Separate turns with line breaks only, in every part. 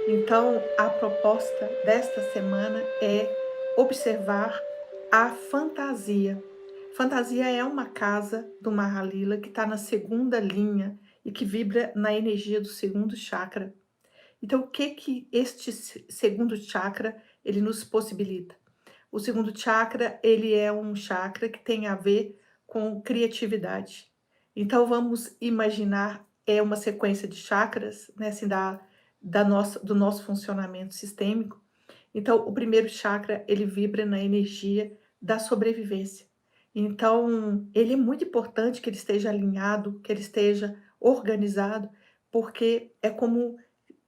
Então, a proposta desta semana é observar a fantasia. Fantasia é uma casa do Mahalila que está na segunda linha e que vibra na energia do segundo chakra. Então, o que que este segundo chakra ele nos possibilita? O segundo chakra, ele é um chakra que tem a ver com criatividade. Então vamos imaginar, é uma sequência de chakras, né, assim, do nosso funcionamento sistêmico. Então o primeiro chakra, ele vibra na energia da sobrevivência. Então, ele é muito importante que ele esteja alinhado, que ele esteja organizado, porque é como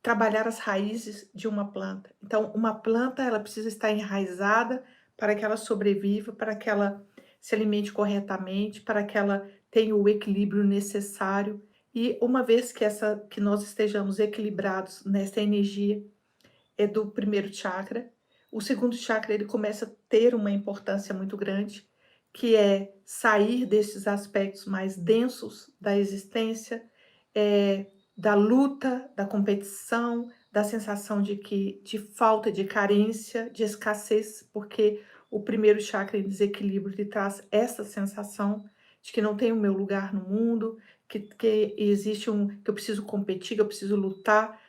trabalhar as raízes de uma planta. Então, uma planta, ela precisa estar enraizada para que ela sobreviva, para que ela se alimente corretamente, para que ela tenha o equilíbrio necessário. E uma vez que nós estejamos equilibrados nessa energia do primeiro chakra, o segundo chakra ele começa a ter uma importância muito grande, que é sair desses aspectos mais densos da existência, da luta, da competição, da sensação de falta, de carência, de escassez, porque o primeiro chakra em desequilíbrio ele traz essa sensação de que não tem o meu lugar no mundo, que existe que eu preciso competir, que eu preciso lutar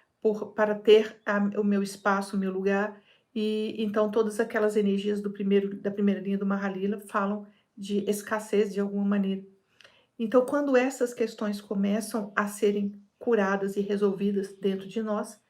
para ter o meu espaço, o meu lugar. E então todas aquelas energias da primeira linha do Mahalila falam de escassez de alguma maneira. Então, quando essas questões começam a serem curadas e resolvidas dentro de nós,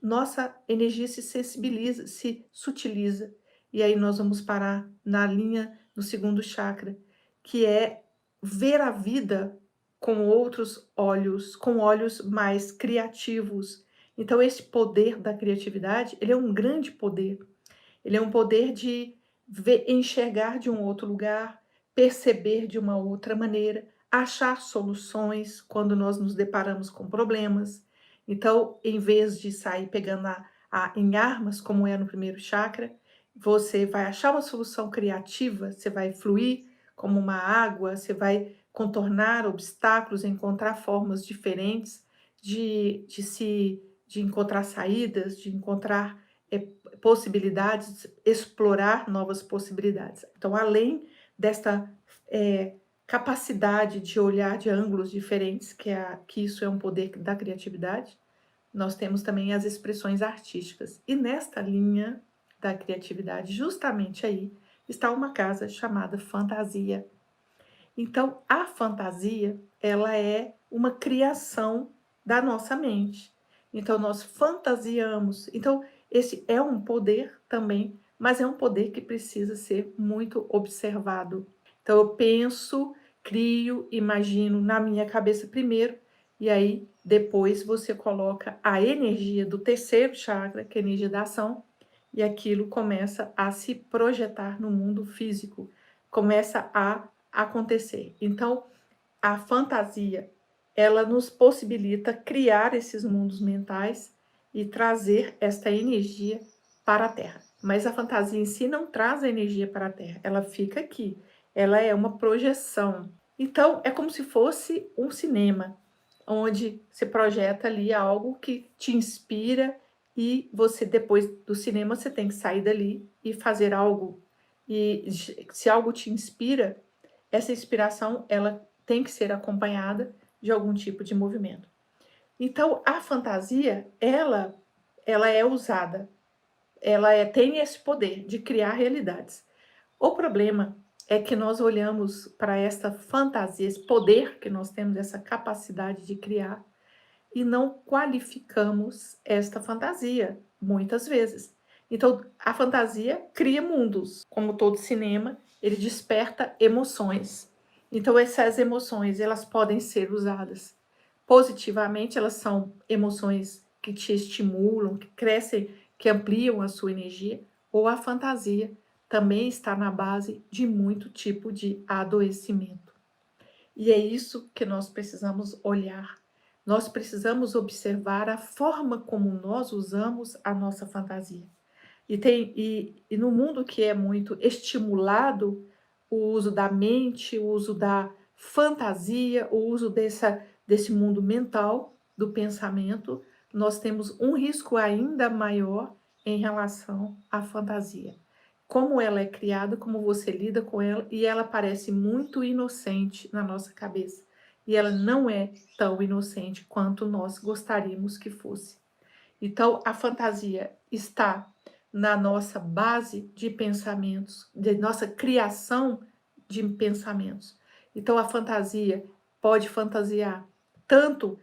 nossa energia se sensibiliza, se sutiliza, e aí nós vamos parar na linha no segundo chakra, que é ver a vida com outros olhos, com olhos mais criativos. Então, esse poder da criatividade, ele é um grande poder. Ele é um poder de ver, enxergar de um outro lugar, perceber de uma outra maneira, achar soluções quando nós nos deparamos com problemas. Então, em vez de sair pegando em armas, como é no primeiro chakra, você vai achar uma solução criativa, você vai fluir como uma água, você vai contornar obstáculos, encontrar formas diferentes de encontrar saídas, de encontrar possibilidades, explorar novas possibilidades. Então, além desta capacidade de olhar de ângulos diferentes, que isso é um poder da criatividade, nós temos também as expressões artísticas. E nesta linha da criatividade, justamente aí, está uma casa chamada fantasia. Então, a fantasia, ela é uma criação da nossa mente. Então, nós fantasiamos. Então, esse é um poder também, mas é um poder que precisa ser muito observado. Então, eu penso, crio, imagino na minha cabeça primeiro, e aí depois você coloca a energia do terceiro chakra, que é a energia da ação, e aquilo começa a se projetar no mundo físico, começa a acontecer. Então, a fantasia, ela nos possibilita criar esses mundos mentais e trazer esta energia para a Terra. Mas a fantasia em si não traz a energia para a Terra, ela fica aqui. Ela é uma projeção. Então, é como se fosse um cinema, onde você projeta ali algo que te inspira e você, depois do cinema, você tem que sair dali e fazer algo. E se algo te inspira, essa inspiração ela tem que ser acompanhada de algum tipo de movimento. Então, a fantasia, ela é usada, tem esse poder de criar realidades. O problema é que nós olhamos para esta fantasia, esse poder que nós temos, essa capacidade de criar, e não qualificamos esta fantasia, muitas vezes. Então, a fantasia cria mundos. Como todo cinema, ele desperta emoções. Então, essas emoções, elas podem ser usadas positivamente, elas são emoções que te estimulam, que crescem, que ampliam a sua energia, ou a fantasia também está na base de muito tipo de adoecimento. E é isso que nós precisamos olhar. Nós precisamos observar a forma como nós usamos a nossa fantasia. E no mundo que é muito estimulado o uso da mente, o uso da fantasia, o uso desse mundo mental, do pensamento, nós temos um risco ainda maior em relação à fantasia. Como ela é criada, como você lida com ela, e ela parece muito inocente na nossa cabeça. E ela não é tão inocente quanto nós gostaríamos que fosse. Então, a fantasia está na nossa base de pensamentos, de nossa criação de pensamentos. Então, a fantasia pode fantasiar, tanto,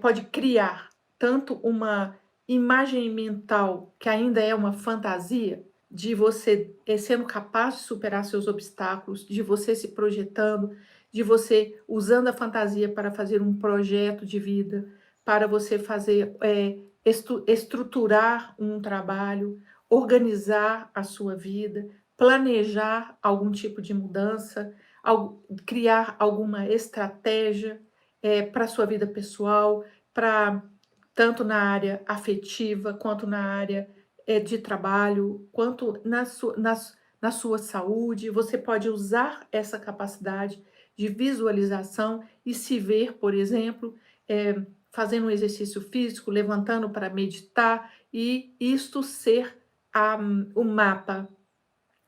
pode criar tanto uma imagem mental que ainda é uma fantasia, de você sendo capaz de superar seus obstáculos, de você se projetando, de você usando a fantasia para fazer um projeto de vida, para você fazer estruturar um trabalho, organizar a sua vida, planejar algum tipo de mudança, criar alguma estratégia para a sua vida pessoal, para tanto na área afetiva, quanto na área de trabalho, quanto na sua saúde. Você pode usar essa capacidade de visualização e se ver, por exemplo, fazendo um exercício físico, levantando para meditar, e isto ser o mapa.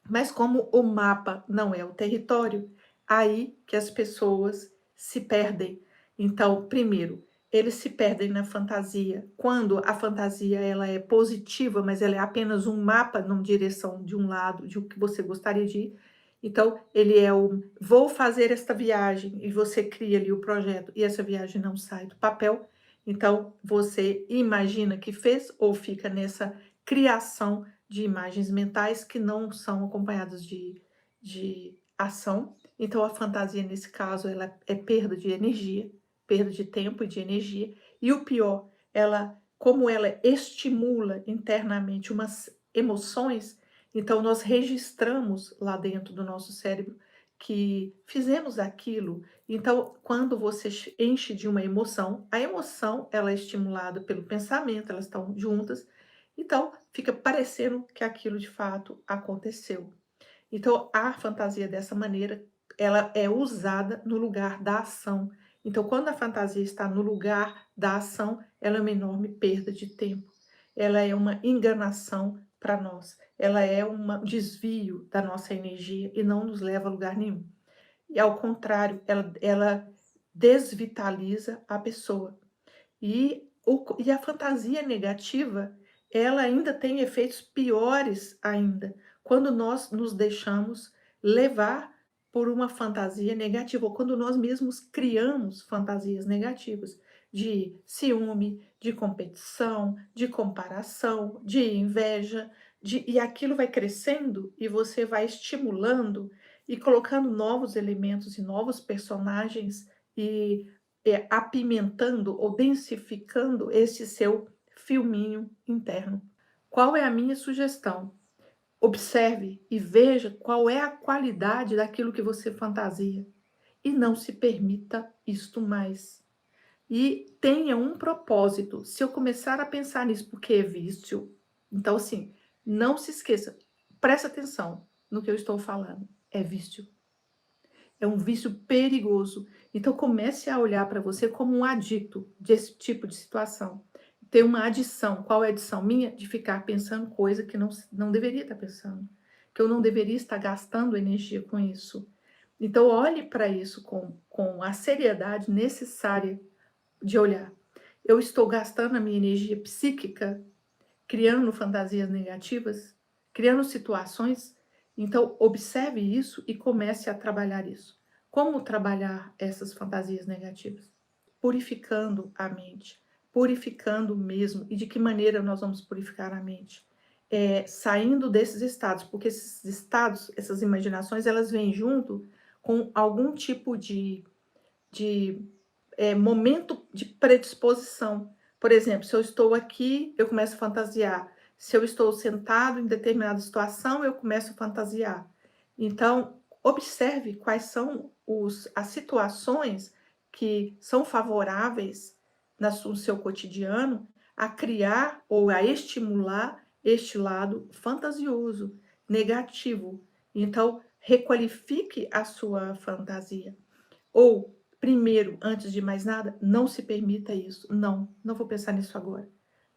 Mas como o mapa não é o território, aí que as pessoas se perdem. Então, primeiro, eles se perdem na fantasia. Quando a fantasia ela é positiva, mas ela é apenas um mapa numa direção de um lado, de o que você gostaria de ir. Então, ele é o vou fazer esta viagem, e você cria ali o projeto, e essa viagem não sai do papel. Então, você imagina que fez ou fica nessa criação de imagens mentais que não são acompanhadas de ação. Então, a fantasia, nesse caso, ela é perda de energia, perda de tempo e de energia. E o pior, como ela estimula internamente umas emoções, então nós registramos lá dentro do nosso cérebro que fizemos aquilo. Então, quando você enche de uma emoção, a emoção ela é estimulada pelo pensamento, elas estão juntas, então fica parecendo que aquilo de fato aconteceu. Então, a fantasia dessa maneira, ela é usada no lugar da ação. Então, quando a fantasia está no lugar da ação, ela é uma enorme perda de tempo. Ela é uma enganação para nós. Ela é um desvio da nossa energia e não nos leva a lugar nenhum. E ao contrário, ela desvitaliza a pessoa. E a fantasia negativa, ela ainda tem efeitos piores ainda, quando nós nos deixamos levar por uma fantasia negativa, ou quando nós mesmos criamos fantasias negativas, de ciúme, de competição, de comparação, de inveja, e aquilo vai crescendo e você vai estimulando e colocando novos elementos e novos personagens e apimentando ou densificando esse seu filminho interno. Qual é a minha sugestão? Observe e veja qual é a qualidade daquilo que você fantasia e não se permita isto mais. E tenha um propósito. Se eu começar a pensar nisso porque é vício, então assim, não se esqueça, presta atenção no que eu estou falando. É vício. É um vício perigoso. Então comece a olhar para você como um adicto desse tipo de situação. Ter uma adição. Qual é a adição minha? De ficar pensando coisa que não deveria estar pensando. Que eu não deveria estar gastando energia com isso. Então olhe para isso com a seriedade necessária de olhar. Eu estou gastando a minha energia psíquica criando fantasias negativas, criando situações. Então, observe isso e comece a trabalhar isso. Como trabalhar essas fantasias negativas? Purificando a mente, purificando mesmo. E de que maneira nós vamos purificar a mente? Saindo desses estados, porque esses estados, essas imaginações, elas vêm junto com algum tipo de momento de predisposição. Por exemplo, se eu estou aqui, eu começo a fantasiar. Se eu estou sentado em determinada situação, eu começo a fantasiar. Então, observe quais são as situações que são favoráveis no seu cotidiano a criar ou a estimular este lado fantasioso, negativo. Então, requalifique a sua fantasia. Ou, primeiro, antes de mais nada, não se permita isso. Não, não vou pensar nisso agora.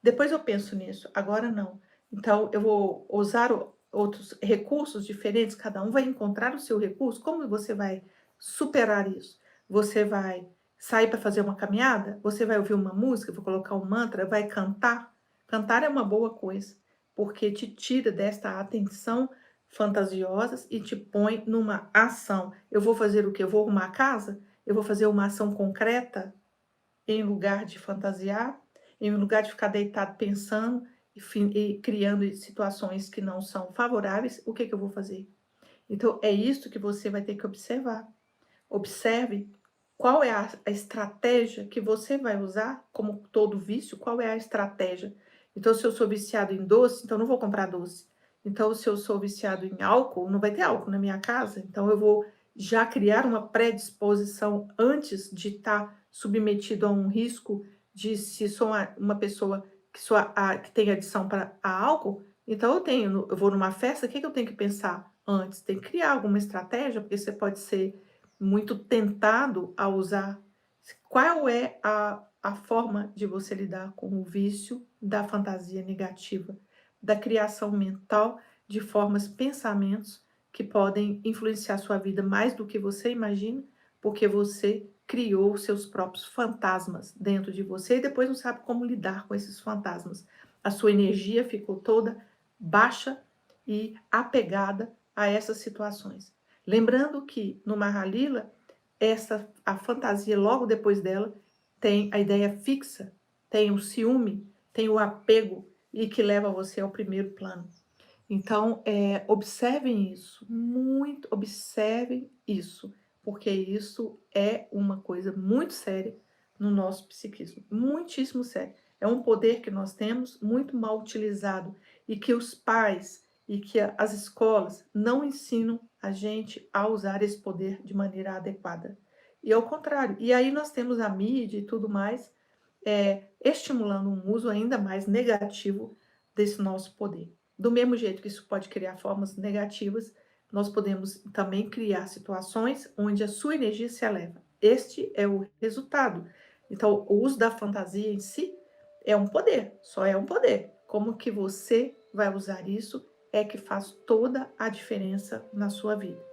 Depois eu penso nisso, agora não. Então eu vou usar outros recursos diferentes, cada um vai encontrar o seu recurso. Como você vai superar isso? Você vai sair para fazer uma caminhada? Você vai ouvir uma música, vou colocar um mantra, vai cantar? Cantar é uma boa coisa, porque te tira desta atenção fantasiosas e te põe numa ação. Eu vou fazer o quê? Eu vou arrumar a casa? Eu vou fazer uma ação concreta em lugar de fantasiar, em lugar de ficar deitado pensando e criando situações que não são favoráveis, o que que eu vou fazer? Então, é isso que você vai ter que observar. Observe qual é a estratégia que você vai usar, como todo vício, qual é a estratégia. Então, se eu sou viciado em doce, então não vou comprar doce. Então, se eu sou viciado em álcool, não vai ter álcool na minha casa. Então, eu vou já criar uma predisposição antes de estar submetido a um risco de se sou uma pessoa que tem adição para a álcool, então eu vou numa festa, o que que eu tenho que pensar antes? Tem que criar alguma estratégia, porque você pode ser muito tentado a usar. Qual é a forma de você lidar com o vício da fantasia negativa, da criação mental de formas, pensamentos que podem influenciar sua vida mais do que você imagina, porque você criou seus próprios fantasmas dentro de você e depois não sabe como lidar com esses fantasmas. A sua energia ficou toda baixa e apegada a essas situações. Lembrando que no Mahalila, a fantasia logo depois dela tem a ideia fixa, tem o ciúme, tem o apego e que leva você ao primeiro plano. Então, observem isso, muito observem isso, porque isso é uma coisa muito séria no nosso psiquismo, muitíssimo sério. É um poder que nós temos muito mal utilizado e que os pais e que as escolas não ensinam a gente a usar esse poder de maneira adequada. E ao contrário, e aí nós temos a mídia e tudo mais, estimulando um uso ainda mais negativo desse nosso poder. Do mesmo jeito que isso pode criar formas negativas, nós podemos também criar situações onde a sua energia se eleva. Este é o resultado. Então, o uso da fantasia em si é um poder, só é um poder. Como que você vai usar isso é que faz toda a diferença na sua vida.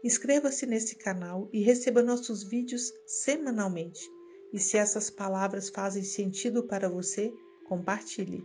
Inscreva-se nesse canal e receba nossos vídeos semanalmente. E se essas palavras fazem sentido para você, compartilhe.